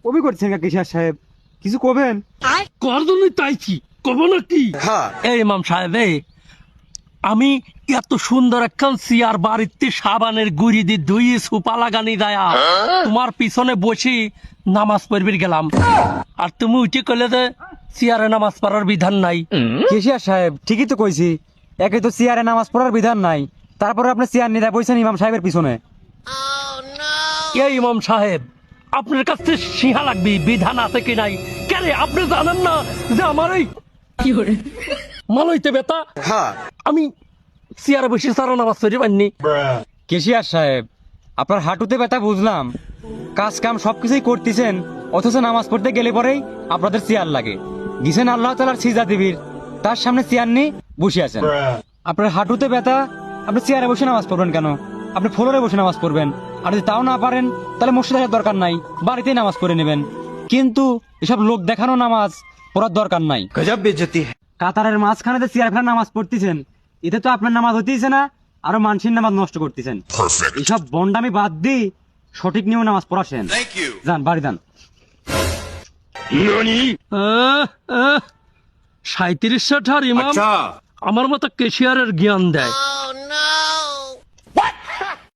কবি করছেন কেশিয়ার সাহেব, কিছু কবেন? কর জন্য তাইছি, কব না কি? এই ইমাম সাহেব, আমি এত সুন্দর একখান চেয়ার বাড়িতে সাবানের গুড়ি দিয়ে ধুয়ে সুপা লাগানি দায়া তোমার পিছনে বসি নামাজ পড়বির গেলাম, আর তুমি উঠে কইলে যে চেয়ারে নামাজ পড়ার বিধান নাই। কেশিয়ার সাহেব ঠিকই তো কইছি, একে তো চেয়ারে নামাজ পড়ার বিধান নাই, তারপরে আপনি চেয়ার নিয়ে বইছেন ইমাম সাহেবের পিছনে। এই ইমাম সাহেব, আপনার কাছে সিহা লাগবে বিধান আছে কি নাই? কেন আপনি জানেন না যে আমার এই মালইতে বেতা, আমি চেয়ারে বসে সারা নামাজ পড়ি পাইনি। কেশিয়ার সাহেব, আপনার হাঁটুতে ব্যথা বুঝলাম, কাজ কাম সবকিছুই করতেছেন, অথচ নামাজ পড়তে গেলে পরেই আপনাদের চেয়ার লাগে। গিয়েছেন আল্লাহ তাআলার সিজদা দিবির, তার সামনে চেয়ার নিয়ে বসে আছেন। আপনার হাঁটুতে ব্যথা, আপনি চেয়ারে বসে নামাজ পড়বেন কেন? আপনি ফ্লোরে বসে নামাজ পড়বেন। আর যদি তাও না পারেন তাহলে মসজিদে আসার দরকার নাই, বাড়িতেই নামাজ পড়ে নেবেন। কিন্তু এসব লোক দেখানো নামাজ পড়ার দরকার নাই। গজব বেইজ্জতি। কাতারের মাঝখানে যে চেয়ার ফেলে নামাজ পড়তেছেন, এতে তো আপনার নামাজ হতেইছে না, আরো মানুষের নামাজ নষ্ট করতেছেন। এসব বন্ডামি বাদ দিয়ে সঠিক নিয়মে নামাজ পড়াছেন। যান বাড়ি যান। 37 ষাট ইমাম আমার মতো কেশিয়ারের জ্ঞান দেয়।